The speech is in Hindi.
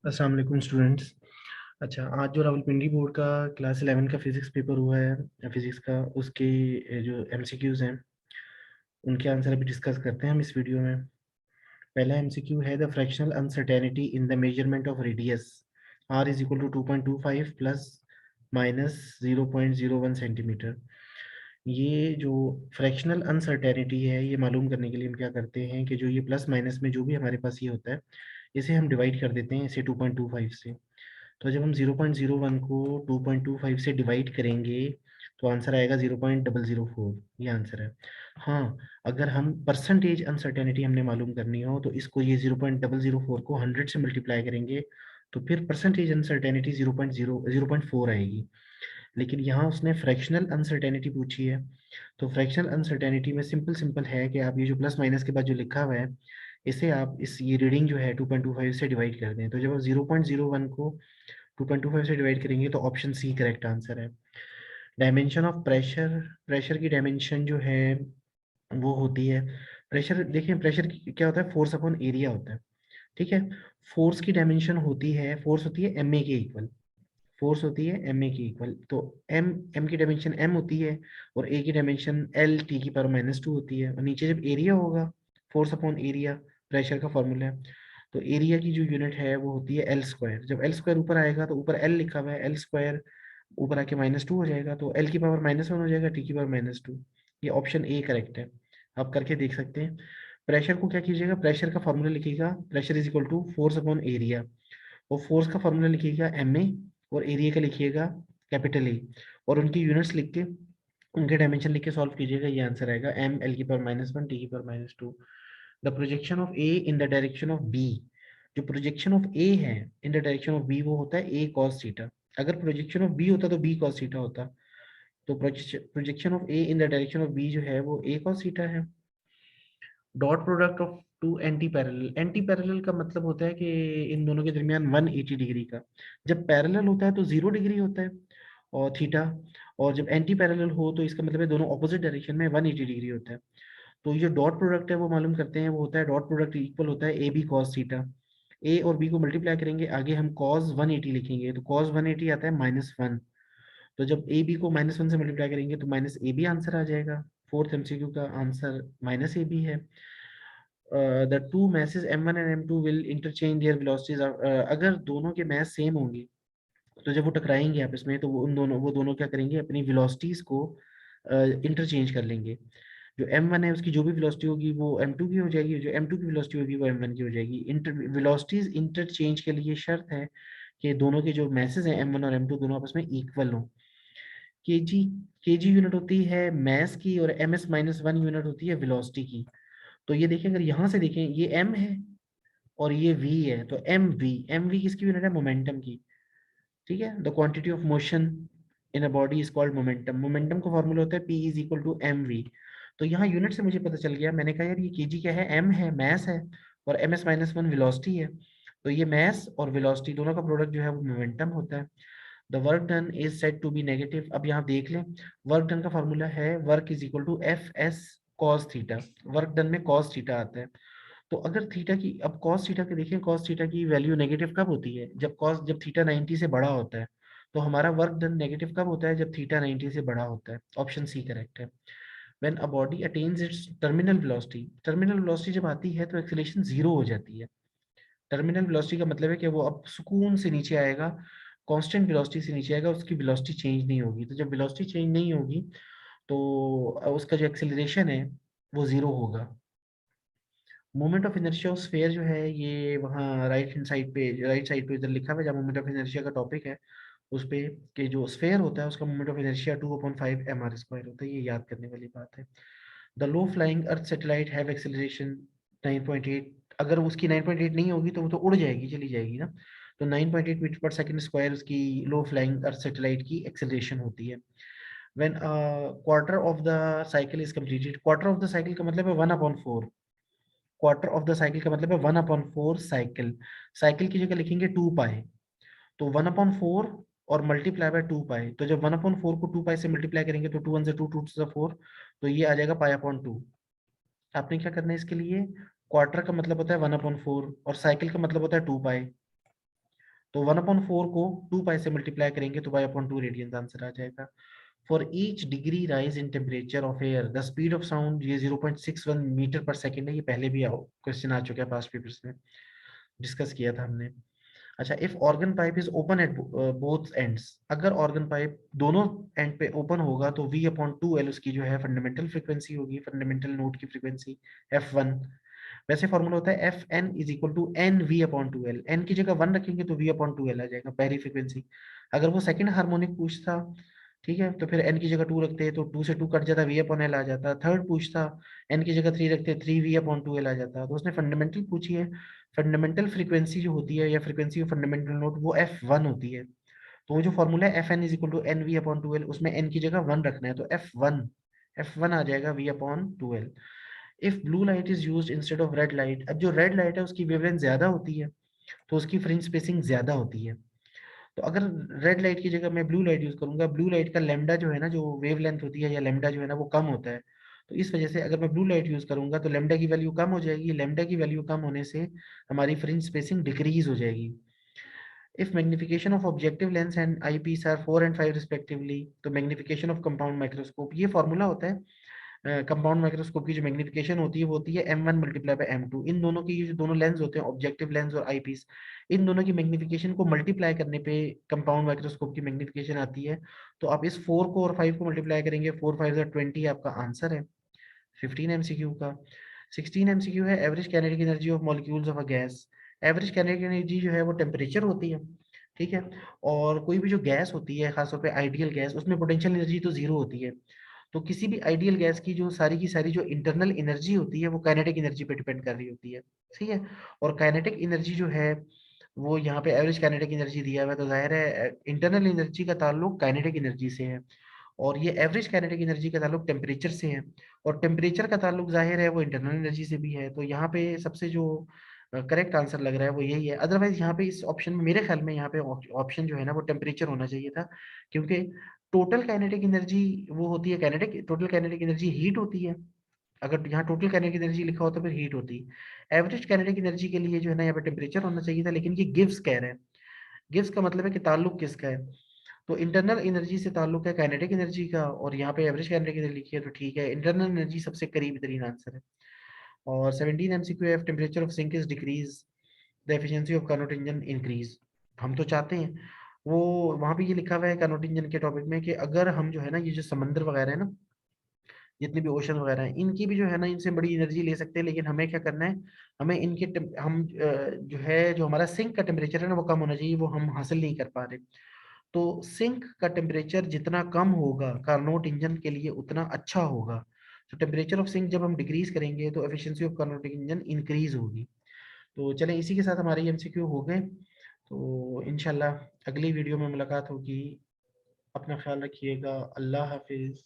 अस्सलाम वालेकुम स्टूडेंट्स। अच्छा, आज जो रावलपिंडी बोर्ड का क्लास 11 का फिजिक्स पेपर हुआ है फिजिक्स का, उसके जो एमसीक्यूज हैं उनके आंसर अभी डिस्कस करते हैं हम इस वीडियो में। पहला एमसीक्यू है the fractional uncertainty in the measurement of radius R is equal to 2.25 plus minus 0.01 centimetre. ये जो फ्रैक्शनल अनसर्टेनिटी है, ये मालूम करने के लिए हम क्या करते हैं कि जो ये प्लस माइनस में जो भी हमारे पास ये होता है, इसे हम डिवाइड कर देते हैं इसे 2.25 से। तो जब हम 0.01 को 2.25 से डिवाइड करेंगे तो आंसर आएगा 0.004। ये आंसर है। हाँ, अगर हम परसेंटेज अनसर्टेनिटी हमने मालूम करनी हो तो इसको ये 0.004 को 100 से मल्टीप्लाई करेंगे तो फिर परसेंटेज अनसर्टेनिटी 0.4 आएगी। लेकिन यहाँ उसने फ्रैक्शनल अनसर्टेनिटी पूछी है, तो फ्रैक्शनल अनसर्टेनिटी में सिंपल सिंपल है कि आप ये जो प्लस माइनस के बाद जो लिखा हुआ है, इसे आप इस ये रीडिंग जो है 2.25 से डिवाइड कर दें। तो जब आप 0.01 को 2.25 से डिवाइड करेंगे तो ऑप्शन सी करेक्ट आंसर है। डायमेंशन ऑफ प्रेशर, प्रेशर की डायमेंशन जो है वो होती है, प्रेशर देखिए, प्रेशर क्या होता है, फोर्स अपॉन एरिया होता है। ठीक है, फोर्स की डायमेंशन होती है, फोर्स होती है एम ए के इक्वल, फोर्स होती है एम ए की इक्वल। तो एम एम की डायमेंशन एम होती है और ए की डायमेंशन एल टी की पावर -2 होती है। और नीचे जब एरिया होगा, फोर्स अपॉन एरिया प्रेशर का फॉर्मूला है, तो एरिया की जो यूनिट है वो होती है एल स्क्वायर। जब एल स्क्वायर ऊपर आएगा तो ऊपर एल लिखा हुआ है, एल स्क्वायर ऊपर आके -2 हो जाएगा, तो एल की पावर -1 हो जाएगा, टी की पावर -2। ये ऑप्शन ए करेक्ट है, आप करके देख सकते हैं। प्रेशर को क्या कीजिएगा, प्रेशर का फॉर्मूला लिखिएगा, pressure is equal to force upon area, और फोर्स का फॉर्मूला लिखिएगा एम ए, और एरिया का लिखिएगा कैपिटल ए, और उनकी यूनिट्स लिख के उनके डायमेंशन लिख के सॉल्व कीजिएगा। ये आंसर आएगा एम एल की पावर -1 टी की power -2। The projection of A in the direction of B, जो प्रोजेक्शन ऑफ ए है in the direction of B वो होता है ए कॉस थीटा। अगर प्रोजेक्शन ऑफ बी होता तो बी कॉस थीटा होता, तो projection of A in the direction of B जो है वो ए कॉस थीटा है। Dot product of two anti parallel, anti parallel का मतलब होता है कि इन दोनों के दरमियान 180 डिग्री का, जब पैरेलल होता है तो 0 डिग्री होता है और थीटा, और जब एंटी पैरेलल हो तो इसका मतलब है दोनों ऑपोजिट डायरेक्शन में 180 डिग्री होता है। तो ये जो डॉट प्रोडक्ट है वो मालूम करते हैं, वो होता है डॉट प्रोडक्ट इक्वल होता है ए बी कॉस थीटा। ए और बी को मल्टीप्लाई करेंगे, आगे हम कॉस 180 लिखेंगे, तो कॉस 180 आता है -1। तो जब ए बी को -1 से मल्टीप्लाई करेंगे तो माइनस ए बी आंसर आ जाएगा। फोर्थ एमसीक्यू का आंसर माइनस ए बी है। The two masses m1 and m2 will interchange there velocities, अगर दोनों के मास सेम होंगे तो जब वो टकराएंगे आपस में तो वो दोनों क्या करेंगे, अपनी वेलोसिटीज को इंटरचेंज कर लेंगे। जो m1 है उसकी जो भी वेलोसिटी होगी वो m2 की हो जाएगी, जो m2 की वेलोसिटी होगी वो m1 की हो जाएगी। वेलोसिटीज इंटरचेंज के लिए शर्त है कि दोनों के जो मैसेज हैं m1 और m2 दोनों आपस में इक्वल हो। केजी, केजी यूनिट होती है मैस की, और ms-1 यूनिट होती है वेलोसिटी की। तो ये देखिए, अगर यहाँ से देखें ये m है और ये v है, तो एम वी किसकी यूनिट है, मोमेंटम की। ठीक है, the quantity of motion in a body is called momentum, momentum का फॉर्मूला होता है p is equal to M V. तो यहाँ यूनिट से मुझे पता चल गया, मैंने कहा यार ये केजी क्या है, m है मैस है, और ms-1 वेलोसिटी है, तो ये मैस और वेलोसिटी दोनों का प्रोडक्ट जो है वो मोमेंटम होता है। The work done is said to be negative. अब यहाँ देख लें, वर्क डन का फॉर्मूला है work is equal to F S cos theta, work done में कॉस थीटा आता है। तो अगर थीटा की, अब कॉस थीटा के देखें, कॉस थीटा की वैल्यू नेगेटिव कब होती है, जब थीटा 90 से बड़ा होता है। तो हमारा वर्क डन नेगेटिव कब होता है, जब थीटा 90 से बड़ा होता है। ऑप्शन सी करेक्ट है। When a body attains it's terminal velocity, terminal velocity जब आती है तो एक्सेलरेशन जीरो हो जाती है। टर्मिनल वेलोसिटी का मतलब है कि वो अब सुकून से नीचे आएगा, कांस्टेंट वेलोसिटी से नीचे आएगा, उसकी वेलोसिटी चेंज नहीं होगी। तो जब वेलोसिटी चेंज नहीं होगी तो उसका जो एक्सेलरेशन है वो जीरो होगा। Moment of inertia of sphere जो है ये वहाँ राइट हैंड साइड पे, राइट साइड पे इधर लिखा हुआ है, जहाँ मोमेंट ऑफ इनर्शिया का टॉपिक है उस पे, कि जो स्फीयर होता है उसका मोमेंट ऑफ इनर्शिया 2/5 mr² होता है। ये याद करने वाली बात है। The low flying earth satellite have acceleration 9.8, अगर उसकी 9.8 नहीं होगी तो वो तो उड़ जाएगी, चली जाएगी ना। तो 9.8 मीटर पर सेकंड स्क्वायर उसकी लो फ्लाइंग अर्थ सैटेलाइट की एक्सेलरेशन होती है। When quarter of the cycle is completed, quarter of the cycle का मतलब है 1/4, क्वार्टर ऑफ द साइकिल का मतलब है 1/4 साइकिल। साइकिल की जगह लिखेंगे 2 पाई, तो 1/4 और मल्टीप्लाई बाय 2 पाई, तो जब 1/4 को 2 पाई से मल्टीप्लाई करेंगे तो 2 1 से 2, 2 से 4, तो ये आ जाएगा पाई/2। आपने क्या करना है इसके लिए, क्वार्टर का मतलब होता है 1/4 और साइकिल का मतलब होता है 2 पाई। तो 1/4 को 2 पाई से मल्टीप्लाई करेंगे तो y/2 रेडियंस आंसर आ जाएगा। For each degree rise in temperature of air the speed of sound, ये 0.61 मीटर पर सेकेंड है। ये पहले भी क्वेश्चन आ चुका है पास्ट पेपर्स में, डिस्कस किया था हमने। अच्छा, if organ pipe is open at both ends, अगर ऑर्गन पाइप दोनों एंड पे ओपन होगा तो V/2L उसकी जो है फंडामेंटल फ्रीक्वेंसी होगी, फंडामेंटल नोट की फ्रीक्वेंसी F1। वैसे फॉर्मूला होता है Fn is equal to NV/2L, N की जगह 1 रखेंगे तो V/2L आ जाएगा, पहली फ्रीक्वेंसी। अगर वो सेकंड हार्मोनिक पूछता, ठीक है, तो फिर n की जगह 2 रखते तो 2 से 2 कट जाता, V/L आ जाता। थर्ड पूछता, n की जगह 3 रखते 3V/2L आ जाता। तो उसने फंडामेंटल पूछी है, फंडामेंटल फ्रीक्वेंसी जो होती है या फ्रीक्वेंसी ऑफ फंडामेंटल नोट वो F1 होती है। तो वो जो फॉर्मूला है Fn is equal to NV/2L, उसमें n की जगह 1 रखना है तो F1 आ जाएगा V/2L। If blue light is used instead of red light, अब जो रेड लाइट है उसकी वेवलेंथ ज्यादा होती है तो उसकी फ्रिंज स्पेसिंग ज्यादा होती है। तो अगर रेड लाइट की जगह मैं ब्लू लाइट यूज करूंगा, ब्लू लाइट का लेमडा जो है ना, जो वेवलेंथ होती है या लेमडा जो है ना वो कम होता है। तो इस वजह से अगर मैं ब्लू लाइट यूज करूंगा तो लेमडा की वैल्यू कम हो जाएगी, लेमडा की वैल्यू कम होने से हमारी फ्रिंज स्पेसिंग डिक्रीज हो जाएगी। If magnification of objective lens and eyepiece are 4 and 5 respectively, तो मैग्निफिकेशन ऑफ कंपाउंड माइक्रोस्कोप, ये फॉर्मूला होता है कंपाउंड माइक्रोस्कोप की जो मैग्निफिकेशन होती है वो होती है M1 मल्टीप्लाई बाय M2। इन दोनों की जो दोनों लेंस होते हैं, ऑब्जेक्टिव लेंस और आई पीस, इन दोनों की मैग्निफिकेशन को मल्टीप्लाई करने पे कंपाउंड माइक्रोस्कोप की मैग्निफिकेशन आती है। तो आप इस 4 को और 5 को मल्टीप्लाई करेंगे, 4 5 20 आपका आंसर है 15 एमसीक्यू का। 16 एमसीक्यू है average kinetic energy of molecules of a gas. Average kinetic energy जो है वो टेम्परेचर होती है, ठीक है। और कोई भी जो गैस होती है, खासतौर पे आइडियल गैस, उसमें पोटेंशियल एनर्जी तो जीरो होती है। तो किसी भी आइडियल गैस की जो सारी की सारी जो इंटरनल एनर्जी होती है वो काइनेटिक एनर्जी पे डिपेंड कर रही होती है, ठीक है। और काइनेटिक एनर्जी जो है वो यहाँ पे एवरेज काइनेटिक एनर्जी दिया हुआ है, तो जाहिर है इंटरनल एनर्जी का ताल्लुक काइनेटिक एनर्जी से है, और ये एवरेज काइनेटिक एनर्जी का ताल्लुक टेम्परेचर से है, और टेम्परेचर का ताल्लुक जाहिर है वो इंटरनल एनर्जी से भी है। तो यहाँ पे सबसे जो करेक्ट आंसर लग रहा है वो यही है। अदरवाइज यहाँ पे इस ऑप्शन में, मेरे ख्याल में यहाँ पे ऑप्शन जो है ना वो टेम्परेचर होना चाहिए था, क्योंकि टोटल काइनेटिक एनर्जी वो होती है, kinetic total kinetic energy heat होती है। अगर यहाँ टोटल काइनेटिक एनर्जी लिखा होता फिर हीट होती। एवरेज काइनेटिक एनर्जी के लिए जो है ना यहाँ पे टेम्परेचर होना चाहिए था, लेकिन ये गिव्स कह रहे हैं। गिव्स का मतलब है कि ताल्लुक किसका है, तो इंटरनल एनर्जी से ताल्लुक है काइनेटिक एनर्जी का, और यहाँ पे एवरेज काइनेटिक एनर्जी लिखी है तो ठीक है, इंटरनल एनर्जी सबसे करीब तरीन आंसर है। और 17 MCQ if temperature of sink is decrease the efficiency of Carnot engine increase. हम तो चाहते हैं वो, वहां पे ये लिखा हुआ है कार्नोट इंजन के टॉपिक में कि अगर हम जो है ना ये जो समंदर वगैरह है ना, जितने भी ओशन वगैरह हैं, इनकी भी जो है ना इनसे बड़ी एनर्जी ले सकते हैं, लेकिन हमें क्या करना है, हमें इनके हम जो है जो हमारा सिंक का टेम्परेचर है ना वो कम होना चाहिए, वो हम हासिल नहीं कर पा रहे। तो सिंक का टेम्परेचर जितना कम होगा कार्नोट इंजन के लिए उतना अच्छा होगा। तो टेम्परेचर ऑफ सिंक जब हम डिक्रीज करेंगे तो efficiency of Carnot engine increase होगी। तो चलें, इसी के साथ हमारे एमसीक्यू हो गए। तो इंशाल्लाह अगली वीडियो में मुलाकात होगी। अपना ख्याल रखिएगा। अल्लाह हाफिज़।